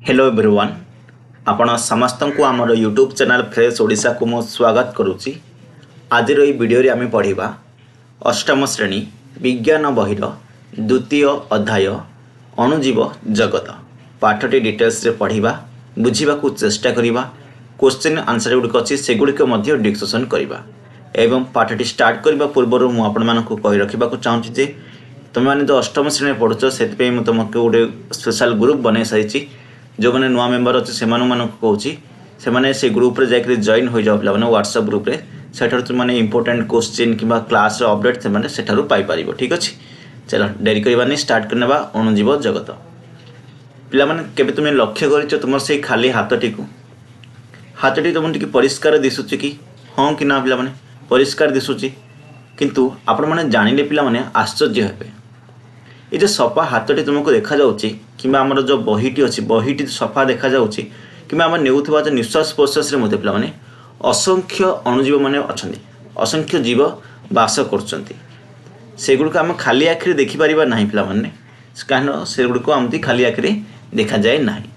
Hello everyone आपण समस्त को आमर यूट्यूब चैनल फ्रेश ओडिशा को मो स्वागत करुच्ची। आज वीडियो रे आमे पढ़िबा अष्टम श्रेणी विज्ञान बहिर द्वितीय अध्याय अणुजीव जगत पाठटी डिटेल्स रे पढ़िबा बुझीबा को चेष्टा करिबा। क्वेश्चन आंसर गुड़िक अच्छी से गुड़िक डिस्कसन करिबा एवं पाठटी स्टार्ट करने पूर्व मुझे आपण मानक कहि रखिबा को चाहूँ जे तुम मैंने जो अष्टम श्रेणी पढ़ुच से तुमको गोटे स्पेशल ग्रुप बन सारी जो मैंने नुआ मेम्बर अच्छे से कहूँ से ग्रुप रे जाकर जॉइन हो जाओ पे व्हाट्सएप ग्रुप रे सेठार तुमने इंपोर्टेंट क्वेश्चन कि क्लास अपडेट से सेठार पाइपर। ठीक अच्छे चलो डेरी करवा स्टार्ट करने अणुजीव जगत पिला माने केबे तुम लक्ष्य कर तुम से खाली हाथटी तुम टी परिष्कार दिशुची कि हाँ कि ना पिला माने परिष्कार दिशुची किंतु आपण मैंने जानिले पिला माने आश्चर्य हेबे। ये जो सफा हाथटी तुमको देखा जाउची किंबा हमर जो बहीटी अच्छी बहीटी सफा देखा जाउची किंबा हम नेउथबा जो निश्वास प्रश्वास रे मते पिला माने असंख्य अणुजीव माने अछंती असंख्य जीव वास करछंती सेगुड़ आम खाली आखिरे देखि परिबा नाही पिला माने कारण सेगुड़ को आमती खाली आखिरे देखा जाए नाही।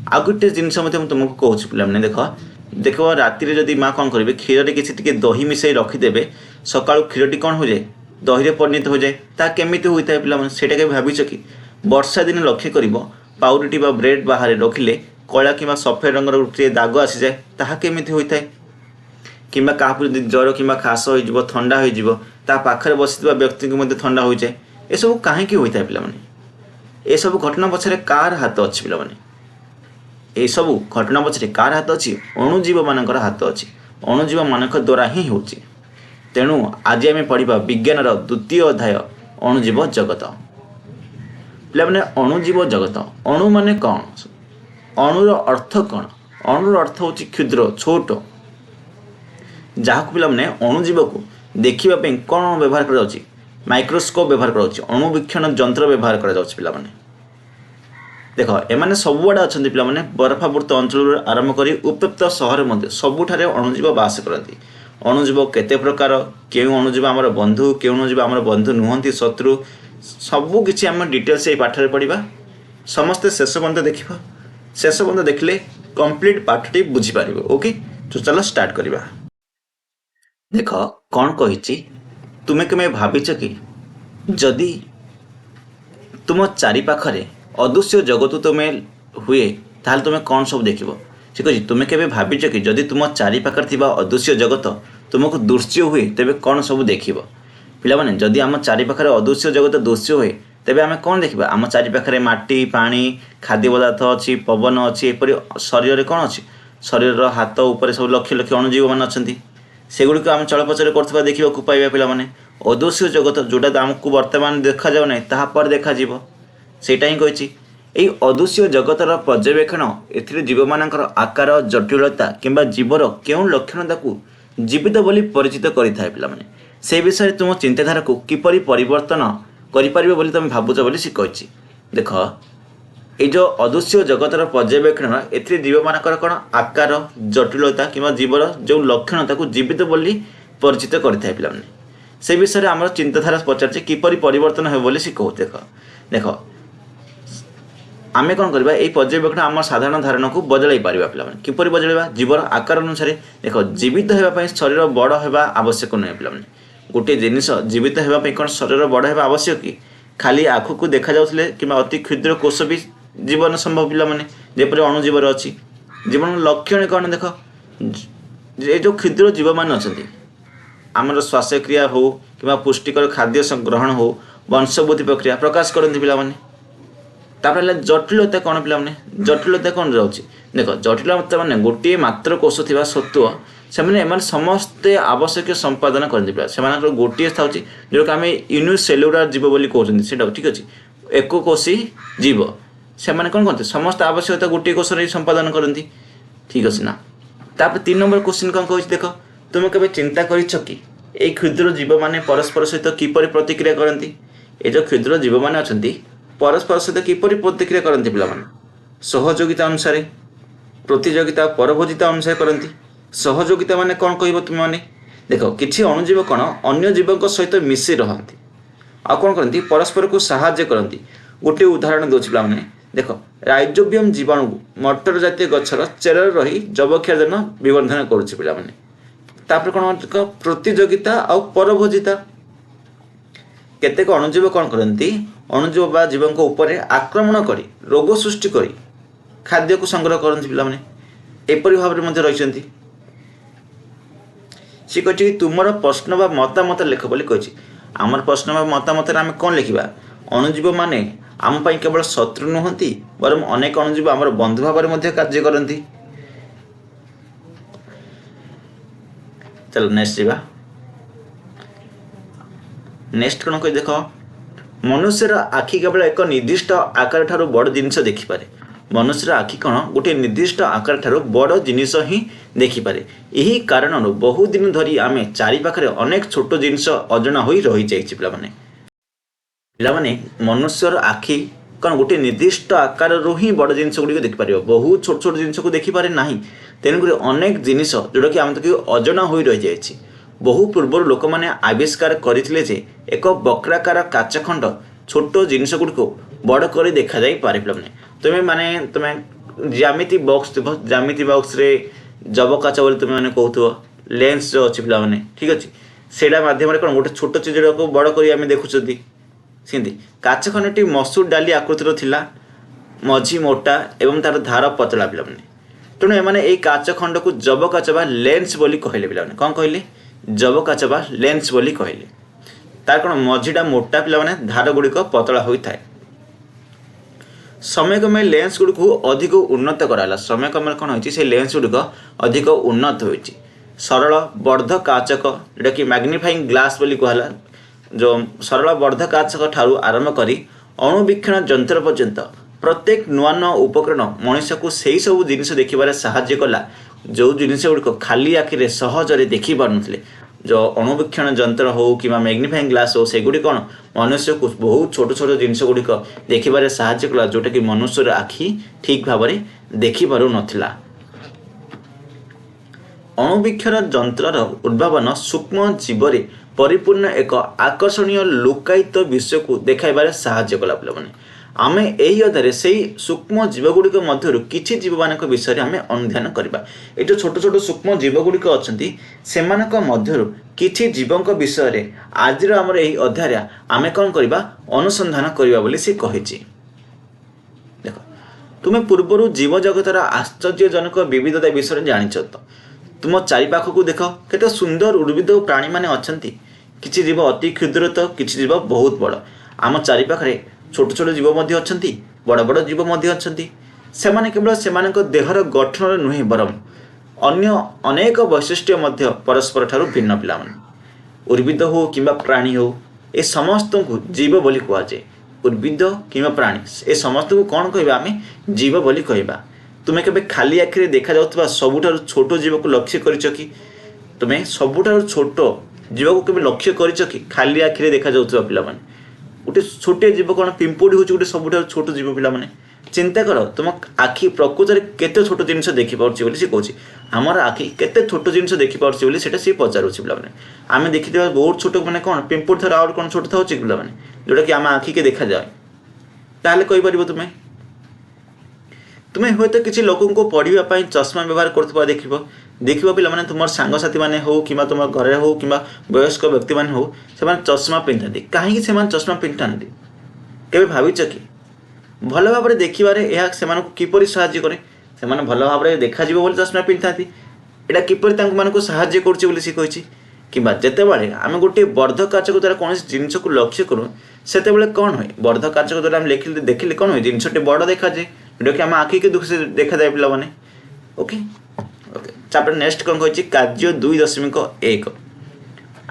आ गोटे जिनस मते तुमको कहूँ पिला माने देख राति जदि माँ कौन करेंगे क्षीर में किसी दही मिसई रखिदे सकाळु क्षीरटी कौन हो जाए दही परिणत हो जाए ता केमिति होता है पिला सेटा के भाविच कि वर्षा दिन लक्ष्य कर पाउरुटी बा ब्रेड बाहर रखिले कला कि सफेद रंगर गोटे दाग आसी जाए ताहा केमिति होता है किंबा क्या ज्वर कि खास हो थंडा हो पाखे बसी व्यक्ति को थंडा हो जाए ये सब कहीं होता है पिला ये सब घटना पछरे कार हाथ अच्छी पिला ये सब घटना पछरे कार हाथ अच्छी अणुजीव मानकर हाथ अच्छी अणुजीव मानक द्वारा ही होची। तेणु आज आम पढ़ा विज्ञान द्वितीय अध्याय अणुजीव जगत पे अणुजीव जगत अणु माने कौन अणुर अर्थ कौन अणुर अर्थ हूँ क्षुद्र छोट जहाँ को पे अणुजीव को देखापी कौन व्यवहार कर माइक्रोस्कोप व्यवहार कर अणुवीक्षण जंत्र व्यवहार कर पे देख एमाने सबुआड़े अच्छा पे बरफावृत अंचल आरंभ कर उत्तप्त सहर मध्य सबुठारे अणुजीव बास करती। अणुजीव केते प्रकार क्यों अणुजीव आमर बंधु क्यों अणुजीव आमर बंधु नुहति शत्रु सबू किसी आम डिटेल्स ये पाठरे पढ़ा समस्ते शेष पर्यंत देखा शेष पर्यंत देखले कंप्लीट पाठटी बुझीपार। ओके तो चलो स्टार्ट करवा। देख कौन कही तुम्हें केमे भाविच कि जदि तुम चारिपाखरे अदृश्य जगत तुम्हें हुए ताल तुम्हें कौन सब देख से कही तुम्हें केवे भाविच कि जदि तुम चारिपाखरे थिबा अदृश्य जगत तुमको दृश्य हुए तेबे कौन सब देख पिला माने जदि आम चारिपाखरे अदृश्य जगत दृश्य हुए तेबे आम कौन देखा आम चारिपाखरे माटी पानी खाद्य पदार्थ अच्छी पवन अच्छी एपरी शरीर कौन अच्छी शरीर हाथ उपर सब लक्ष लक्ष अणुजीव मान अच्छा सेगुड़िक आम चलप्रचल करथिबा देखा पाइबा पिला माने अदृश्य जगत जोटा आमको वर्तमान देखा जाऊ ना ताहा पर देखा जीव सेटा ही कही यही अदृश्य जगतर पर्यवेक्षण ए जीव मानकर आकार जटिलता किंबा जीवर क्यों लक्षणता को जीवित बोली परिचित करिथाय पिला माने से विषय तुम चिंताधारा को किपरि परिवर्तन करिपारिबो बोली तुम भाबुछ बोली से कहिछि। देख ये जो अदृश्य जगतर पर्यवेक्षण ए जीव मानकर कौन आकार जटिलता किंबा जीवर जो लक्षणता को जीवित बोली परिचित करिथाय पिला माने से विषय आम चिंताधारा पचार किपरि परिवर्तन हो बोली से कहू। देख आमे कौन करबा ए पर्यवेक्षण आम साधारण धारणा को बदलाई पारिबा पिला माने किपरि बदलाइबा जीवर आकार अनुसार देख जीवित होबा पई शरीर बड़ होबा आवश्यक नहीं पिला माने गोटे जिनिस जीवित होबा पई कोन शरीर बड़ होबा आवश्यक कि खाली आँख को देखा जाउथले किंबा अति क्षुद्र कोष भी जीवन संभव पिला माने जेपरि अणुजीवर अछि जीवन लक्षण कौन देख ये जो क्षुद्र जीव मान अछंती आमर श्वासक्रिया हो किंबा पुष्टिकर खाद्य ग्रहण हो वंशवृद्धि प्रक्रिया प्रकाश करती पिला माने तापर जटिलता कौन पिला माने जटिलता कौन जाउची देख जटिलता माने गोटे मात्र कोष थिबा सत्व से समस्ते आवश्यक संपादन करते से गोटे था जो आम यूनिसेल्युलर जीव बोली कहते हैं ठीक अच्छे एक कोशी जीव से कौन करते समस्त आवश्यकता गोटे कोश संपादन करती ठीक अच्छे ना। तापर 3 नंबर क्वेश्चन कौन कह देख तुम केवे चिंता कर क्षुद्र जीव मैंने परस्पर सहित किपरि प्रतिक्रिया करती ये जो क्षुद्र जीव मैंने अच्छा परस्पर सहित किपरि प्रतिक्रिया करती पिला सहयोगिता अनुसार प्रतियोगिता परभोजिता अनुसार करती सहयोगिता माने कौन कह तुम मैंने देख किसी अणुजीव कौन अन्य जीवों सहित मिसी रहती आ कौन करती परस्पर को साहाय्य करती गोटे उदाहरण दूसरी पे देख राइजोबियम जीवाणु मटर जातीय गछर चेर रही जबक्षारजन विवर्धन करुच्ची पिलाने कौन प्रतियोगिता आ परभोजिता केतेक अणुजीव कौन करती अणुजीव बा जीवों उपर आक्रमण कर रोग सृष्टि कर खाद्य को संग्रह करती पिलाने एपरी भाव में रही सी कही तुमर प्रश्न बा मतामत लेख बोली कही आमर प्रश्न बा मतामत आम कौन लिखा अणुजीव माने आम पाई केवल शत्रु नुहति बरम अनेक अणुजीव आमर बंधु भाव में कार्य करती। चलो नेक्स्ट जीवा नेक्स्ट कौन कही देख मनुष्यर आखि केवल एक निर्दिष्ट आकार ठारू बड़ जिनिस देखिपारे मनुष्यर आखि कौन गोटे निर्दिष्ट आकार ठारू बड़ जिनिस ही देखिपारे यही कारण बहु दिन धरी आम चारि पाखरे अनेक छोट जिनिस अजଣା होई रही जाइछि पिलाने मनुष्यर आखि कौन गोटे निर्दिष्ट आकार ही बड़ जिनिस गुड़िक देखिपार बहुत छोट छोट जिनिस को देखिपारे ना तेणुक अनेक जिनिस जोटा कि आम तक अजଣା हो रही जाइछि बहु पूर्व लोक मैंने आविष्कार करथिले जे एक वक्राकार काचखंड छोट जिनिस गुड़िक बड़ कर देखा जाई पारे पिलाने तुम्हें माने तुम्हें ज्यामिति बॉक्स थी ज्यामिति बॉक्स रे जब काच बोली तुम्हें मैंने कहूथ लेंस जो अच्छी पिलाने ठीक अच्छे सेटा मध्यम कौन गोटे छोट चीज को बड़ कर देखुं सेमती काचखंडटी मसूर डाली आकृतिर थिला मझी मोटा एवं तार धार पतला पिलाने तेणु एमाने एई काचखंड को जब काच बा लेंस बोली कहले पिलाने कौन कहले जब काच बा लेंस बोली कहले तार कौन मझीटा मोटा पिलाने धार गुड़िक पतला होता है समय क्रमे लेंस गुड़िक अधिक उन्नत कराला समय क्रमे कौन होती से लेंस गुड़िक अधिक उन्नत होती सरल वर्ध काचक जोटा कि मैग्निफाइंग ग्लास बोली कहला जो सरल वर्ध काचक ठारू आरंभ करी अणुवीक्षण जंत्र पर्यंत प्रत्येक नुआ नुआ उपकरण मनुष्य को सही सब जिनिस देखिबारे साहाय्य कला जो जिनिस गुड़िक खाली आखिरे सहजरे देखि पारुनथिले जो अणुवीक्षण जंत्र हो कि मैग्निफाइंग ग्लास हो सेगुड़ी कौन मनुष्य को बहुत छोट छोट जिनिस गुड़िक देखिबारे साहाय्य कला जोटा कि मनुष्यर आखि ठीक भाव में देखि पारु नथिला। अणुवीक्षण जंत्रर उद्भावन सूक्ष्म जीवरे परिपूर्ण एक आकर्षणीय लुकायित विषय को देखाइबारे साहाय्य कला पिलाने आमे एही अधारे सेही सूक्ष्म जीवगुड़िक मध्यरु किछि जीव मानक विषय आमे अनुध्यान करबा ए जो छोट छोट सूक्ष्म जीवगुड़िक अछंती सेमानक मध्यरु किछि जीवंक विषय रे आजिर हमर एही अध्याय आमे कोन करबा अनुसंधान करबा बोली से कहिछि। देखो तुमे पूर्वरु जीव जगतर आश्चर्यजनक विविधता विषय जानिछ तो तुम चारि पाख को देख केते सुंदर उद्भिद प्राणी माने अछंती किछि जीव अति क्षुद्र तो किछि जीव बहुत बड़ आम चारि पाखरे छोट छोट जीव मध्य अछंती बड़ बड़ जीव मध्य अछंती सेमाने केवल सेमानक देहर गठन नुहे बरम अन्य अनेक वैशिष्ट्य मध्य परस्पर ठारू भिन्न पिलाମାନେ उद्भिद हो किंबा प्राणी हो ए समस्त को जीव बोली कह जाए उद्भिद किंबा प्राणी ए समस्त को कौन कहबा आमे जीव बोली कहबा। तुम्हें केबे खाली आखिरे देखा जाउतबा सबुठारू छोट जीव को लक्ष्य करिछ कि तुम्हें सबुठारू छोट जीव को केबे लक्ष्य करिछ कि खाली आखिरे देखा जाउतबा पिलाମାନେ गोटे छोटे जीव कौन पिंपुड़ी हूँ गोटे सबुठारू छोट जीव पिलाମାନେ चिंता कर तुम आखि प्रकृत में केते छोट जिनिस देखि पारुछि बोली से कहछि हमर आखि केते छोट जिनिस देखि पारुछि बोली सेटा से पचारुछि पिलाମାନେ आमे देखिथिबा बहुत छोट माने कौन पिंपुड़ी थर और कौन छोट थाउछि पिलाମାନେ जोटा कि आम आखि के देखा जाए ताहले कहि परिबो तुम्हें हूँ तो किसी लोक को पढ़ाई चश्मा व्यवहार कर देख पे तुम सांगसाथी मैंने हो कि तुम घर हो कि वयस्क व्यक्ति मैंने हो से चश्मा पिंधि कहीं चश्मा पिंधा के भाविच कि भल भाव में देखिबारे यह से किपर साहाय्य करे से भल भाव में देखा चश्मा पिंधा यहाँ किपर साहाय्य करुँच कि जितेबाला आम गोटे वर्ध काचक द्वारा कौन जिनस को लक्ष्य करूँ से कौन हुए वर्ध काचक द्वारा आम देखिले कौन हुए जिनसटे बड़ देखा जाए जोटा कि आम आखि के दुख से देखा जाए पिलाने ओके ओके तापर नेक्स्ट कौन कही कार्य 2.1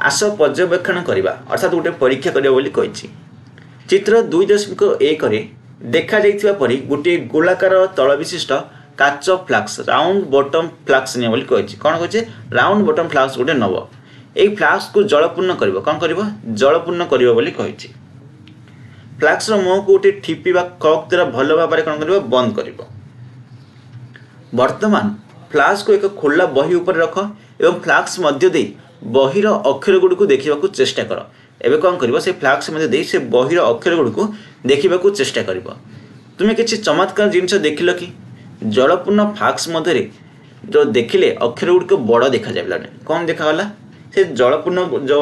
आस पर्यवेक्षण करवा अर्थात गोटे परीक्षा करवा बोली कही चित्र 2.1 देखा जाइथिबा परी गोटे गोलाकार तल विशिष्ट काच फ्लाक्स राउंड बटम फ्लाक्स निया बोली कही कौन कही राउंड बटम फ्लाक्स गोटे नव यही फ्लाक्स को जलपूर्ण कर कौन कर जलपूर्ण कर बोली कही फ्लाक्स मुह को गोटे ठिपी कक द्वारा भल भाव में कौन कर बंद कर बर्तमान फ्लाक्स को एक खोला बही उपर रख एवं फ्लाक्स मध्य दे बहीर अक्षर गुड़ी को देखा चेष्टा कर एवं कौन कर फ्लाक्स मध्य दे से बहीर अक्षर गुड़ी को देखा चेष्टा कर तुम किसी चमत्कार जिनस देख कि जलपूर्ण फ्लास्क मध्य जो देखिले अक्षर गुड़िक बड़ देखा जाए पिलाने कौन देखागला से जलपूर्ण जो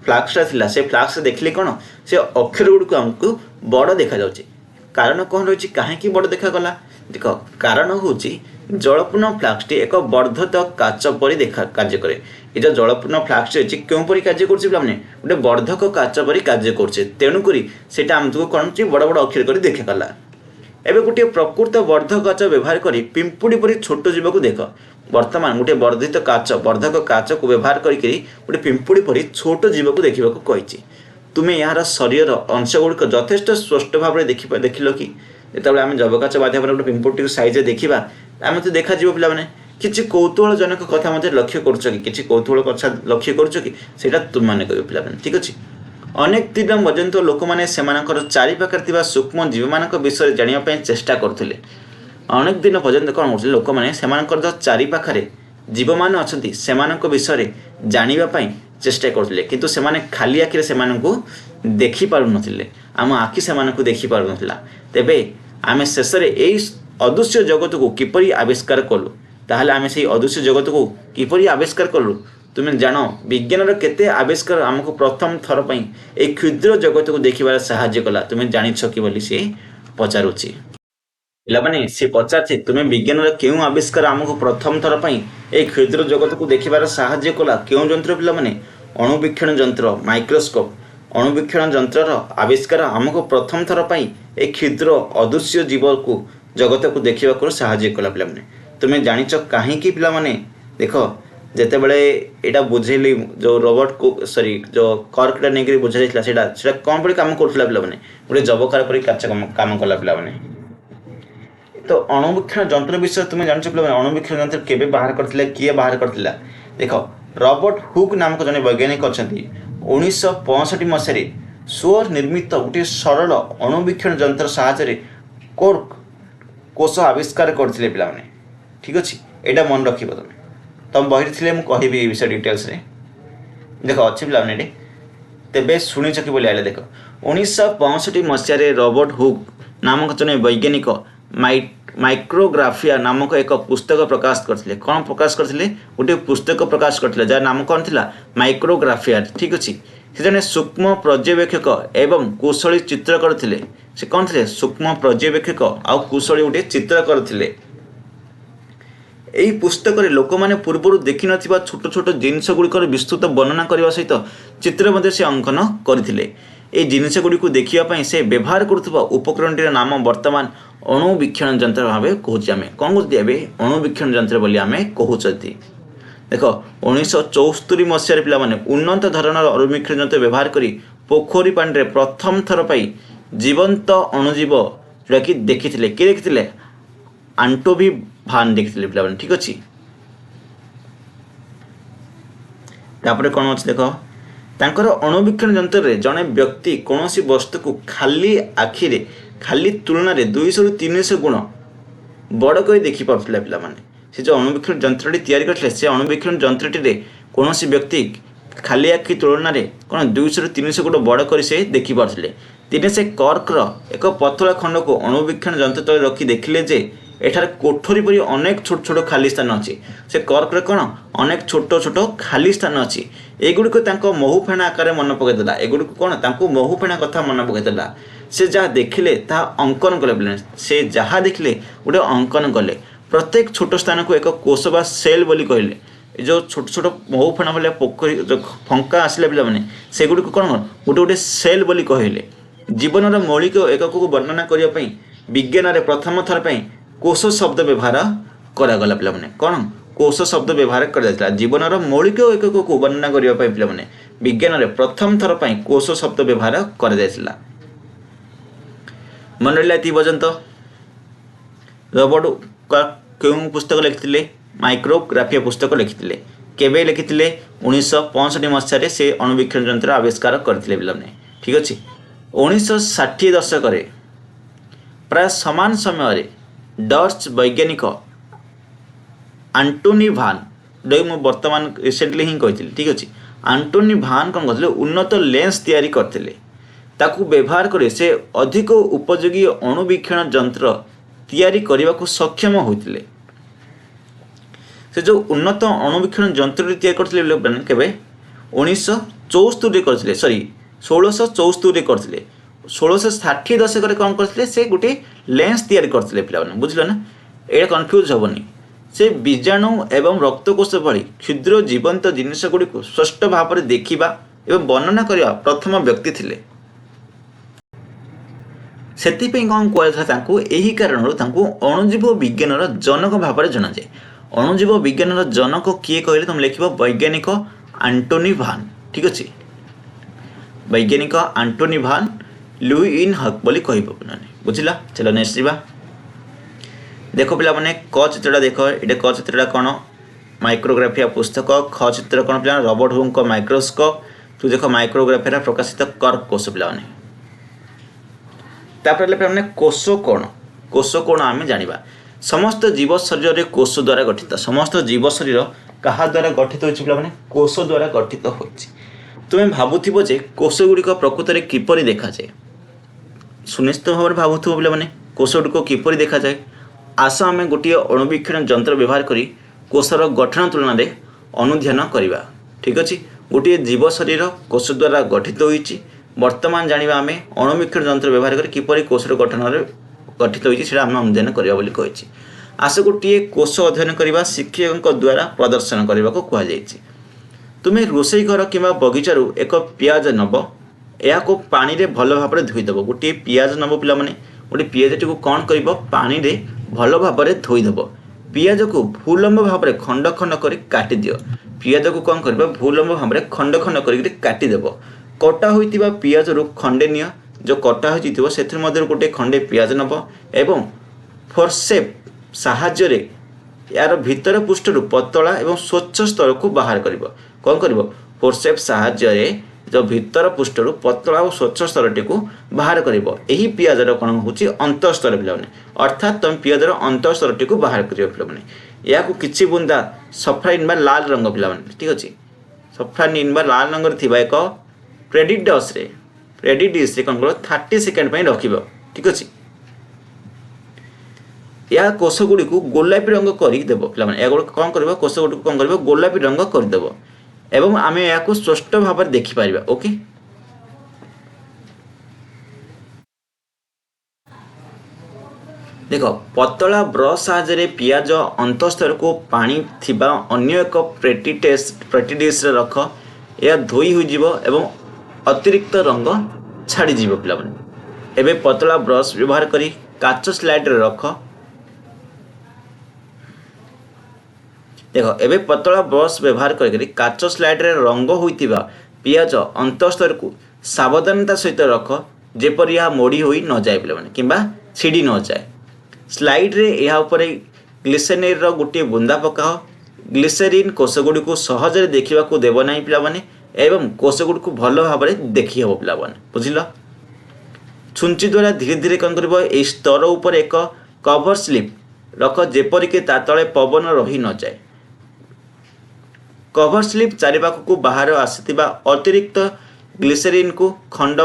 फ्लास्कटा थिला से फ्लास्क देखिले कौन से अक्षर गुड़िक आमको बड़ देखा जाउछि कारण कौन रही कहीं बड़ देखा देख कारण हूँ जलपूर्ण फ्लास्कटी एक वर्धित काच परी देखा कार्य करे ये जो जलपूर्ण फ्लास्क अच्छी क्यों परी कार्य कर गोटे वर्धक काच परी कार्य कर तेणुक आमको कौन बड़ बड़ अक्षर कर देखागला एवं गोटे प्रकृत वर्धक काच व्यवहार कर पिंपुड़ी परी छोट जीव को देख वर्तमान गोटे वर्धित काच वर्धक काच को व्यवहार करके गोटे पिंपुड़ी परी छोट जीव को देखा कही तुम्हें यार शरीर अंश गुड़िक यथेष स्पष्ट भाव में देखिल कि जो आम जबकाच माध्यम गोटे पिंपुड़ी सैज देखा आम तो देखा पे किसी कौतूहलजनक कथा मत लक्ष्य कर कौतूहल कथा लक्ष्य कर तुम मैंने कह पे ठीक अच्छे अनेक दिन पर्यंत लोक मैंने चारिपाखे सूक्ष्म जीव मान विषय जानापी चेष्टा करते अनेक दिन पर्यंत कौन कर लोक मैंने चारिपाखे जीव मान अच्छा से विषय जानापी चेष्टा करते किंतु से खाली आखिरे से देखी पार नथिले आम आखि से देखी पार नथिला तेबे आमे शेष में यही अदृश्य जगत को किपरि आविष्कार कलु ताहले आमे से अदृश्य जगत को किपरि आविष्कार कलु तुम्हें जान विज्ञान केते आविष्कार आमको प्रथम थर पर एक क्षुद्र जगत को देखिबार साहाय्य कला तुम्हें जानिछ कि बोली से पचारुछि पिलामाने से पचार तुम्हें विज्ञान क्यों आविष्कार आमको प्रथम थर पर एक क्षुद्र जगत को देखिबार साहाय्य कला क्यों जंत्र पिलामाने अणुवीक्षण जंत्र माइक्रोस्कोप अणुवीक्षण जंत्र आविष्कार आमको प्रथम थर पर एक क्षुद्र अदृश्य जीव को जगत को देखा साहाय्य कला पिलामाने तुम्हें जानिछ कहीं पिलामाने देख जिते बड़े यहाँ बुझेली जो रोबोट को सॉरी जो कर्कटा नहीं बुझा जाता कौन पड़ी कम करूला पिलामाने गोटे जबकार पर काम कला पिलामाने तो अणुवीक्षण जंत्र विषय तुम्हें जान पे अणुवीक्षण जंत्र केबे बाहर करथिले किए बाहर करथिला देख रॉबर्ट हुक नामक जने वैज्ञानिक अच्छा 1965 मसीह स्वर निर्मित गोटे सरल अणुवीक्षण जंत्र साहाय्य कोर्क कोष आविष्कार करथिले पिलामाने ठीक अच्छे यहाँ मन रख तुम बही थे मुझे कहि विषय डिटेल्स रे देख अच्छे पिलामाने तेबे शुणिच कि बोली आइले देख 1965 मसीह रॉबर्ट हुक नामक जने वैज्ञानिक माइक्रोग्राफिया नामक एक पुस्तक प्रकाश करथिले कौन प्रकाश करथिले गोटे पुस्तक प्रकाश करथिले जार नाम कौन थिला माइक्रोग्राफिया ठीक अच्छे से जने सूक्ष्म पर्यवेक्षक एवं कुशली चित्रकर थिले से कौन थे सूक्ष्म पर्यवेक्षक आ कुशली गोटे चित्रकर थिले यही पुस्तक लोक मैंने पूर्व देखि नथिबा छोट छोट जिनस गुड़िकर विस्तृत वर्णना करने सहित चित्र मध्य से अंकन करथिले ए जिनस गुड़िक देखिया से व्यवहार करुवा उपकरणटीर नाम वर्तमान अणुवीक्षण जंत्र भाव कहूँ कौन कहते अणुवीक्षण जंत्र बोली आम कहते देख 1974 मसीह पिलामाने उन्नत धरणर अणुवीक्षण जंत्र व्यवहार करी पोखरी पानी प्रथम थर पर जीवंत अणुजीव जोटा कि देखी किए देखी आंटोवी भान देखी पिलामाने ठीक अच्छे तापर कौन अच्छे देख तांकर अणुवीक्षण जंत्र रे जड़े व्यक्ति कौन वस्तु को खाली आखिरे खाली तुलना रे 200 ରୁ 300 गुण बड़ कर देखी पार्थिले पिलामाने से जो अणुवीक्षण जंत्रटी तैयारी करथिले से अणुवीक्षण जंत्रटी रे कौन व्यक्ति खाली आखि तुलना रे कौन 200 ରୁ 300 गुण बड़ कर से देखी पार्थिले दिने से कर्कर एक पतला खंड को अणुवीक्षण जंत्र तले रखी देखिले जे एठार कोठरी परी अनेक छोट छोट खाली स्थान अच्छी से कर्क कौन अनेक छोट छोट खाली स्थान अच्छी एगुड़िक महू फेणा आकार मन पकईदेला एगुड़िक कौन महू फेणा कथा मन पकईदेला से जहाँ देखिले ता अंकन कले से जहाँ देखिले गोटे अंकन कले प्रत्येक छोट स्थान को एक कोष बा सेल बोली कहले जो छोट छोट महू फेणा भाया पोखरी जो फंका आसला पे से गुड़िक कौन गोटे गोटे सेल बोली कहले जीवन मौलिक एकक को वर्णना करने विज्ञान प्रथम थर पर कोष शब्द व्यवहार करागला पे कौन कोष शब्द व्यवहार कर जीवन मौलिक एकक को वर्णना करने पे विज्ञान प्रथम थर पर कोष शब्द व्यवहार कर मन रहा ये पर्यंत रॉबर्ट क्यों पुस्तक लिखिले माइक्रोग्राफिया पुस्तक लिखिले केबे लिखिले 1965 मसीह से अणुवीक्षण जंत्र आविष्कार करथिले पिलाने ठीक अच्छे 1960 दशक प्राय समान समय डच वैज्ञानिक आंटोनी भान जो मुझे बर्तमान रिसेंटली ही कही ठीक अच्छे आंटोनी भान कौन करते उन्नत लेंस तैयारी करते ताकू व्यवहार करे से अधिक उपयोगी अणुवीक्षण जंत्र तैयारी करने को सक्षम होते। से जो उन्नत अणुवीक्षण जंत्र तैयारी करते केवे 1974 करते, सॉरी 1674 करते। 1660 दशक कौन करते से गोटे लेंस तैयारी करते पे, बुझल ना, ये कन्फ्यूज हेनी। से बीजाणु एवं रक्तकोष भली क्षुद्र जीवंत जिनिस गुड़ी स्पष्ट भाव में देखा एवं वर्णना करने प्रथम व्यक्ति थिले। सेतिपई कौन कहता यही कारण अणुजीव विज्ञान जनक भाव में जनाए। अणुजीव विज्ञान जनक किए कहले तुम लिख वैज्ञानिक आंटोनी भान, ठीक अच्छे, वैज्ञानिक आंटोनी भान लुईन हक बोली कह, बुझला। चलो नेक्स्ट जावा। देखो पिला माने क चित्रटा देख, ये क चित्रटा कौन माइक्रोग्राफिया पुस्तक, ख चित्र कौन पिला रॉबर्ट हुक माइक्रोस्कोप, तू देख माइक्रोग्राफिया प्रकाशित कर्क कोष पिला माने। तापर पे कोष कोण, कोष कोण आम जाना। समस्त जीव शरीर रे कोष द्वारा गठित, समस्त जीव शरीर क्या द्वारा गठित होती पे कोष द्वारा गठित हो। तुम्हें भावुव जे कोष गुड़िक प्रकृत में किपरि देखा जाए, सुनिश्चित भाव में भावुव पे कोष गुड़िक किपरि देखा जाए। आस आम गोटे अणुवीक्षण जंत्र व्यवहार करी कोषर गठन तुलन में अनुध्यान करवा, ठीक अच्छे। गोटे जीव शरीर कोष द्वारा गठित होती, वर्तमान जाना आम अणुवीक्षण जंत्र व्यवहार कर किपरि कोषर गठन गठित होती आम अनुध्यान करवा बोली कही। आस गोटे कोष अध्ययन करने शिक्षक द्वारा प्रदर्शन करने को कहुई। तुम्हें रोषई घर कि बगीचारू एक पियाज नब, या पानी रे भल भाव में धोईदेव। गोटे पियाज नब पिला माने गोटे पियाजटी को कौन कर पानी रे भल भाव में धोईदेव। पियाज को भूलंब भाव में खंड खंड कर काटी दियो। पियाज को कौन कर भूलंब भाव में खंड खंड कर काटिदेव। कटा होइतिबा पियाज रु खंडे निय, जो कटा हो से गोटे खंडे पियाज नब एवं फोरसेप साहाय्य रे यार भीतर पृष्ठरु पतला एवं स्वच्छ स्तर को बाहर कर कौन कर फोरसेप साहाय्य रे जो भीतर पृष्ठरु पतला और स्वच्छ स्तरटी को बाहर कर। यही पियाजर कौन हो अंतस्तर पे, अर्थात तुम पियाजर अंतस्तरटी को बाहर कर पे। या किसी बुंदा सफाइन बा लाल रंग पे, ठीक अच्छे, सफाइन बा लाल रंग थी एक प्रेडिट डिश रे कौन कर 30 सेकेंड रख, ठीक अच्छे। या कोष गुड़ी को गोलापी रंग करदेव पे, कौन कर कोष गुड़ी को कौन कर गोलापी रंग करदेव एवं आम या स्पष्ट भाव में देखिपर। ओके, देख पतला ब्रश साहाय्य पियाज अंतस्तर को पानी थिबा अन्य एक प्रेटी डिश रे रख, या धोई हो एवं अतिरिक्त रंग छाड़ी जीव पिला माने। एबे पतला ब्रश व्यवहार करी काच स्लाइड रे रख। देख एबे पतला ब्रश व्यवहार करी काच स्लाइड रे रंग होइतिबा पियाज अंतस्तर को सावधानता सहित रख, जेपरि यह मोड़ी होई न जाए पिला माने किंबा छिड़ी न जाए। स्लाइड रे यह ऊपर ग्लिसेरिन रो गोटे बुंदा पकाओ। ग्लिसेरिन कोष गुड़ी को सहजरे देखा को देव ना पिला माने एवं कोष गुड़ी को भल भाव में देखी हे पिला माने, बुझिल। छुंची द्वारा धीरे धीरे कौन कर स्तर उपर एक कवर स्लिप रख, जेपरिक ता तले पवन रही न जाए। कवर स्लिप चारिपाख को बाहर आसीथिबा अतिरिक्त ग्लिसेरिन को खंड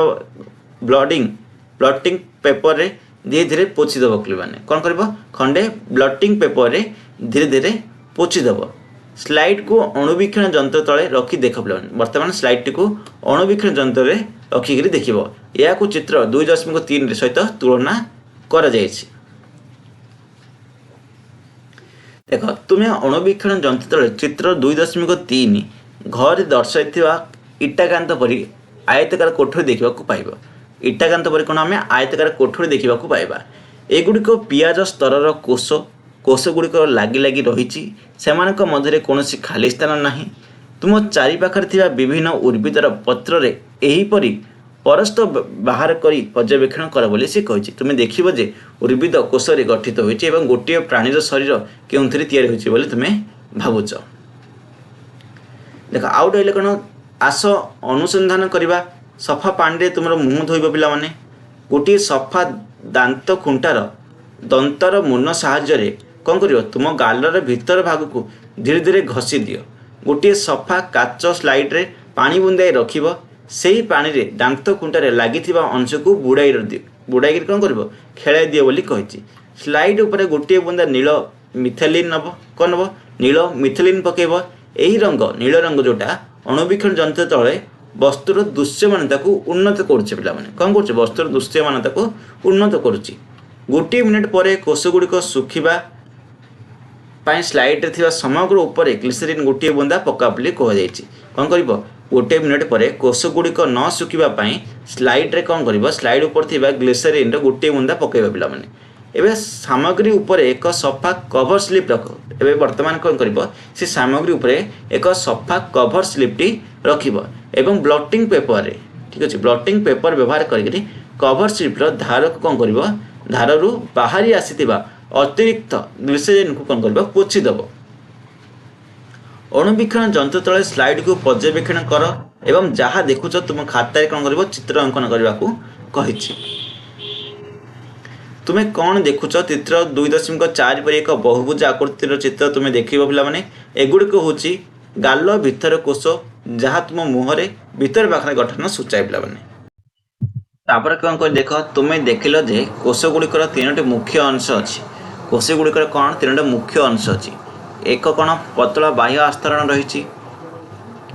ब्लटिंग पेपर रे धीरे धीरे पोछीदेव पिला माने, कौन कर खंडे ब्लटिंग पेपर रे धीरे धीरे पोछीदेव। स्लाइड को अणुवीक्षण जंत्र तले रखी देख पिला माने। वर्तमान स्लाइड को अणुवीक्षण जंत्र रे रखिक देखिब। या चित्र 2.3 सहित तुलना करा जायछि। देख तुम्हें अणुवीक्षण जंत्र तले चित्र 2.3 घर दर्शाई इटाकांत परी आयतकार कोठरी देखा पाइब। इटाकांत परी कौन आम आयतकार कोठरी देखा पाइबा। एगुड़िक पियाज स्तर कोष कोष गुड़िक लगी लगी रही, मध्य कौन खाली स्थान ना। तुम चारिपाखे विभिन्न उद्भिदर पत्र रे एहीपरि परस्त बाहर करी पर्यवेक्षण कर बोली सी कही। तुम्हें देखिब जे उद्भिद कोष रे गठित होइछि एवं गोटे प्राणीर शरीर केउंथरे तैयारी होइछि बोली तुम्हें भावुच। देख आउट होइले कौन आस अनुसंधान करवा। सफा पानी रे तुम मुह धोइब पिला माने। गोटे सफा दांत खुंटार दंतर मुन साहाय्य रे कौन करियो तुम गालर भीतर भाग को धीरे धीरे घसी दियो। गोटे सफा काच स्लाइड रे पानी बुंदाई रखिब, सेही पानी रे दांत खुंटारे लागिथिबा अंश को बुड़ाई कौन कर खेलाई दिए बोली कही। स्लाइड उपरे गोटे बुंदा नील मिथेलिन नब कौन नब नील मिथेलिन पकेब। यही रंग नील रंग जोटा अणुवीक्षण जंत्र तले वस्तुर दृश्यमानता को उन्नत करुचे पिलामाने कौन कर वस्तुर दृश्यमानता को उन्नत करुच्ची। गोटे मिनिट पर कोष गुड़िक सुखा स्लाइड रे थिबा समग्र उपरे ग्लिसरीन गोटे बुंदा पका बोली कहुई। कौन कर गोटे मिनिट पर कोष गुड़िक न सुखा स्लाइड रे कौन कर स्लाइड उपर थिबा ग्लिसरीन गोटे बुंदा पकेबा पिलामाने। एबे सामग्री उपरे एक सफा कवर स्लिप रख। एबे वर्तमान कौन कर से सामग्री उपरे एक सफा कवर स्लिप टी रखिब एवं ब्लटिंग पेपर रे ठीक अच्छे ब्लटिंग पेपर व्यवहार करके कवर स्लिप धार को कौन कर धार रु बाहरी आसीथिबा अतिरिक्त ग्लिसरीन को कौन कर पोछीदेव। अणुवीक्षण जंत्र तले स्लाइड को पर्यवेक्षण कर एवं जहाँ देखुच तुम खाता कौन कर चित्र अंकन करने को कही। तुम्हें कौन देखुच चित्र 2.4 पर एक बहुभुज आकृतिर चित्र तुम्हें देख पे एगुड़िक हूँ गाल भितर कोष जहाँ तुम मुहर भीतर पाखे गठन सूचाए पे। तापर कौन कर देख तुम्हें देखिल जे कोष गुड़िकर 3टी मुख्य अंश अच्छी। कोष गुड़िकर कौन 3टी मुख्य अंश अच्छी। एक कौन पतला बाह्य आस्तरण रही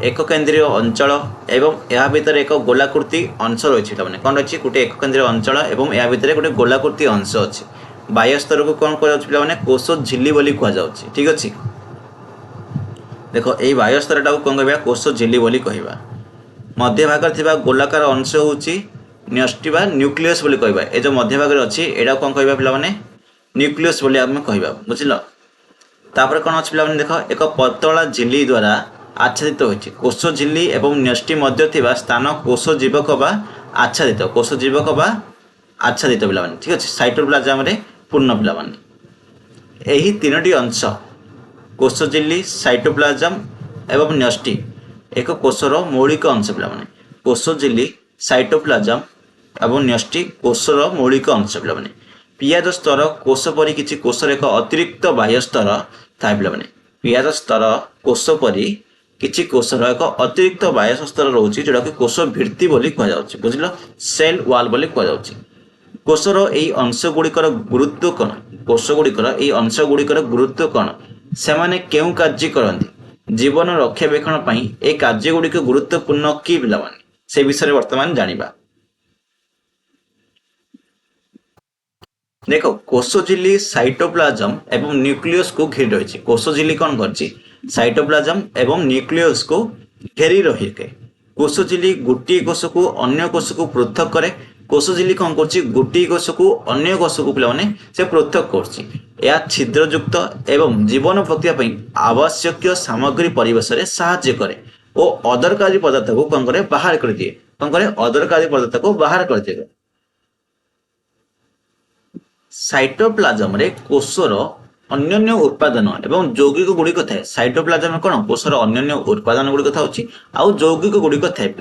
एक केंद्रीय अंचल एवं यह भितर एक गोलाकृति अंश रही है कौन रही गोटे एक केंद्रीय अंचल एवं यह भितर गोटे गोलाकृति अंश अच्छे। बाह्य स्तर को कौन कह कोष झिल्ली बोली कहुच्छे ठीक अच्छे। देख यही बाह्य स्तर टाक कौन कह कोष झिल्ली बोली कहवा। मध्य भाग थिबा गोलाकार अंश होची न्यष्टि बा न्यूक्लियस बोली कहवा। ए जो मध्य भाग अच्छी एटा कौन कहवा पिला माने न्यूक्लियस बोली आम कहवा बुझिल। तापर कौन अच्छी पिला देख एक पतला झिल्ली द्वारा आच्छादित होती कोष झिल्ली एवं न्यष्टि मध्य थिबा स्थान कोष जीवक बा आच्छादित कोष जीवक बा आच्छादित पिला माने ठीक अच्छे। साइटोप्लाज्म रे पूर्ण पिला माने एही 3टी अंश कोष झिल्ली साइटोप्लाज्म एवं न्यष्टि एक कोषर मौलिक अंश पिला माने कोष झिल्ली साइटोप्लाज्म एवं न्यष्टि कोषर मौलिक अंश पिला माने। पियाज स्तर कोष परी किछि कोषर एक अतिरिक्त बाह्य स्तर थाए पिला माने। पियाज स्तर कोष परी किछि कोषर एक अतिरिक्त बाह्य स्तर रोची जोटा कि कोष भित्ति बोली कह जाउछि बुझिलो सेल वाल बोली कह जाउछि। कोषर एई अंश गुड़िकर गुरुत्व कौन कोष गुड़िकर एई अंश गुड़िकर गुरुत्व कौन सेमाने केउ कार्य करंती जीवन रक्षाबेक्षण पई ए कार्य गुड़िक गुरुत्वपूर्ण कि पिलामाने से विषय वर्तमान जानिबा। देखो कोष झिल्ली साइटोप्लाज्म एवं न्यूक्लियस को घेरी रही। कोष झिल्ली कौन करछि साइटोप्लाज्म एवं न्यूक्लियस को घेरी रही है। कोष झिल्ली गोटे कोष को अन्य कोष को पृथक करे। कोष झिल्ली कौन करछि गोटे कोष को अन्य कोष को पिलाने से पृथक करछि। यह छिद्रयुक्त एवं जीवन प्रक्रिया पई आवश्यक सामग्री परिवेश रे सहायता करे और अदरकारी पदार्थ को कौन करे बाहर कर दिए कौन करे अदरकारी पदार्थ को बाहर कर दिए। साइटोप्लाज्म रे कोषर अन्य उत्पादन एवं यौगिक गुड़िक थाए। साइटोप्लाज्म कौन कोषर अन्य उत्पादन गुड़िक थाउछि आउ यौगिक गुड़िक थाए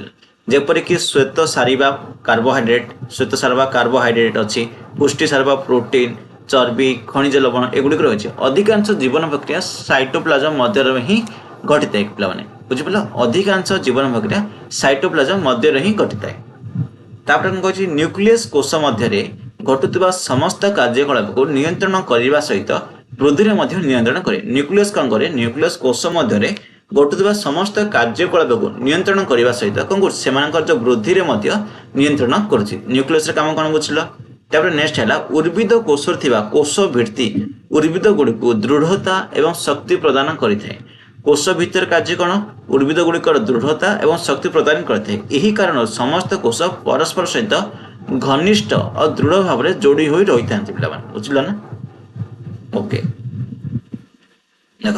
जेपरिक श्वेत सारिबा कार्बोहाइड्रेट अच्छी पुष्टि सारिबा प्रोटीन चर्बी खनिज लवण एगुड़िक रही है। अधिकांश जीवन प्रक्रिया साइटोप्लाज्म मध्य ही घटी थाए पे बुझिपाल। अधिकांश जीवन प्रक्रिया साइटोप्लाज्म मध्य ही घटी थाए। तापर कौन कहछि न्यूक्लियस कोष मध्य घटुवा समस्त कार्यकलाप को नियंत्रण करने सहित वृद्धि में नियंत्रण करे। न्यूक्लियस कौन करे न्यूक्लियस कोष मध्य घटुवा समस्त कार्यकलाप को नियंत्रण करने सहित कौन कर जो वृद्धि में नियंत्रण करुच्ची। न्यूक्लियस काम कौन बुझल। तापर नेक्स्ट है उर्विद कोष कोष भित्ति उर्विद गुड़ी को दृढ़ता एवं शक्ति प्रदान करें। कोष भितर कार्य कौन उर्विद गुड़िकर दृढ़ता एवं शक्ति प्रदान करते। यही कारण समस्त कोष परस्पर सहित घनिष्ठ और दृढ़ भाव में जोड़ी हुई रही था पे बुझल ना। ओके देख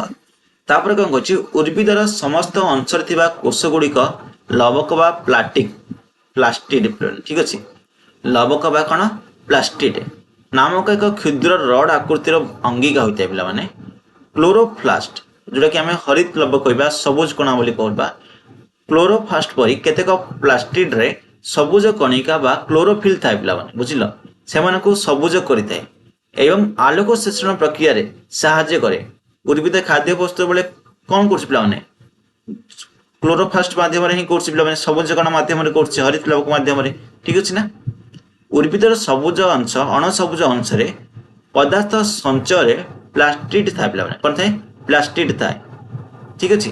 तापर कौन कह उर्विदर समस्त अंशर कोष गुड़िक लवक बा प्लास्टिड ठीक अच्छे। लवक बा कौन प्लास्टिड नामक एक क्षुद्र रड आकृतिर अंगिका होता है पे क्लोरोप्लास्ट जोटा कि आम हरित लवक कहवा सबुज कणा बोली कहवा। क्लोरोप्लास्ट परी केतेक प्लास्टिड रे सबुज कणिका बा क्लोरोफिल थाए पिला बुझिल से सबुज करें एवं आलोक संश्लेषण प्रक्रिया रे साहाय्य करे। उर्विद खाद्य वस्तु बेले कौन कर क्लोरोफास्ट माध्यम ହିଁ କରୁଛି ପିଲାମାନେ, ସବୁଜ କଣା ମାଧ୍ୟମରେ କରୁଛି, ହରିତ ଲବକ ମାଧ୍ୟମରେ। ଠିକ ଅଛି ନା? ଉଦ୍ଭିଦର ସବୁଜ ଅଂଶ ଅଣସବୁଜ ଅଂଶରେ ପଦାର୍ଥ ସଞ୍ଚୟରେ ପ୍ଲାଷ୍ଟିଡ ଥାଏ ପିଲାମାନେ। କ'ଣ ଥାଏ? ପ୍ଲାଷ୍ଟିଡ ଥାଏ। ଠିକ ଅଛି।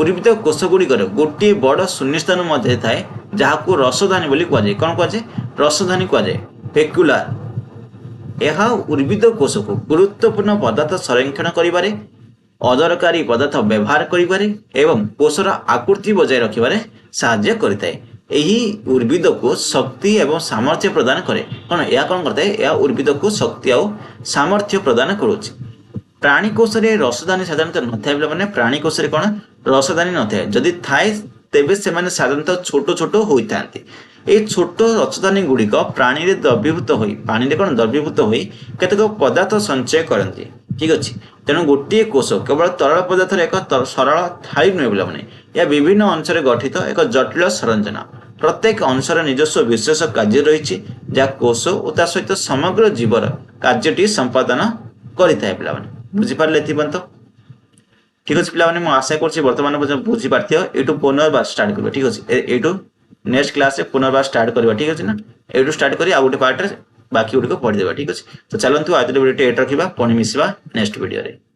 ଉଦ୍ଭିଦ କୋଷ ଗୁଡ଼ିକର ଗୋଟିଏ ବଡ଼ ଶୂନ୍ୟସ୍ଥାନ ମଧ୍ୟରେ ଥାଏ ଯାହାକୁ ରସଧାନୀ ବୋଲି କୁହାଯାଏ। କ'ଣ କୁହାଯାଏ? ରସଧାନୀ କୁହାଯାଏ। ଫେକ୍ୟୁଲାର। ଏହା ଉଦ୍ଭିଦ କୋଷକୁ ଗୁରୁତ୍ୱପୂର୍ଣ୍ଣ ପଦାର୍ଥ ସଂରକ୍ଷଣ କରିବାରେ, ଅଦରକାରୀ ପଦାର୍ଥ ବ୍ୟବହାର କରିବାରେ ଏବଂ କୋଷର ଆକୃତି ବଜାୟ ରଖିବାରେ ସାହାଯ୍ୟ କରିଥାଏ। ଏହି ଉଦ୍ଭିଦକୁ ଶକ୍ତି ଏବଂ ସାମର୍ଥ୍ୟ ପ୍ରଦାନ କରେ। କ'ଣ ଏହା କ'ଣ କରିଥାଏ? ଏହା ଉଦ୍ଭିଦକୁ ଶକ୍ତି ଆଉ ସାମର୍ଥ୍ୟ ପ୍ରଦାନ କରୁଛି। ପ୍ରାଣୀ କୋଷରେ ରସଧାନୀ ସାଧାରଣତଃ ନଥାଏ ପିଲାମାନେ। ପ୍ରାଣୀ କୋଷରେ କ'ଣ ରସଧାନୀ ନଥାଏ। ଯଦି ଥାଏ ତେବେ ସେମାନେ ସାଧାରଣତଃ ଛୋଟ ଛୋଟ ହୋଇଥାନ୍ତି। এই ଛୋଟ ରସଧାନୀ ଗୁଡ଼ିକ ପ୍ରାଣୀରେ ଦ୍ରବୀଭୂତ ହୋଇ, ପାଣିରେ କ'ଣ ଦ୍ରବୀଭୂତ ହୋଇ କେତେକ ପଦାର୍ଥ ସଞ୍ଚୟ କରନ୍ତି। ଠିକ ଅଛି। ତେଣୁ ଗୋଟିଏ କୋଷ କେବଳ ତରଳ ପଦାର୍ଥର ଏକ ସରଳ ଥାଳି ନୁହେଁ ପିଲାମାନେ, ଏହା ବିଭିନ୍ନ ଅଂଶରେ ଗଠିତ ଏକ ଜଟିଳ ସରଞ୍ଚନା। ପ୍ରତ୍ୟେକ ଅଂଶର ନିଜସ୍ୱ ବିଶେଷ କାର୍ଯ୍ୟ ରହିଛି ଯାହା କୋଷ ଓ ତା ସହିତ ସମଗ୍ର ଜୀବର କାର୍ଯ୍ୟଟି ସମ୍ପାଦନ କରିଥାଏ ପିଲାମାନେ। ବୁଝିପାରିଲେ ଏଥିପର୍ଯ୍ୟନ୍ତ? ঠিক আছে ପିଲାମାନେ, ମୁଁ ଆଶା କରୁଛି ବର୍ତ୍ତମାନ ପର୍ଯ୍ୟନ୍ତ ବୁଝିପାରିଥିବ। ଏଇଠୁ ପୁନର୍ବାର ଷ୍ଟାର୍ଟ କରିବା। ଠିକ ଅଛି। ଏଇଠୁ ନେକ୍ସଟ କ୍ଲାସରେ ପୁନର୍ବାର ଷ୍ଟାର୍ଟ କରିବା। ଠିକ ଅଛି ନା? ଏଇଠୁ ଷ୍ଟାର୍ଟ କରି ଆଉ ଗୋଟେ ପାର୍ଟରେ ବାକି ଗୁଡ଼ିକ ପଢ଼ିଦେବା। ଠିକ ଅଛି। ତ ଚାଲନ୍ତୁ ଆଜିର ଭିଡ଼ିଓଟି ଏଇଠି ରଖିବା, ପୁଣି ମିଶିବା ନେକ୍ସଟ ଭିଡ଼ିଓରେ।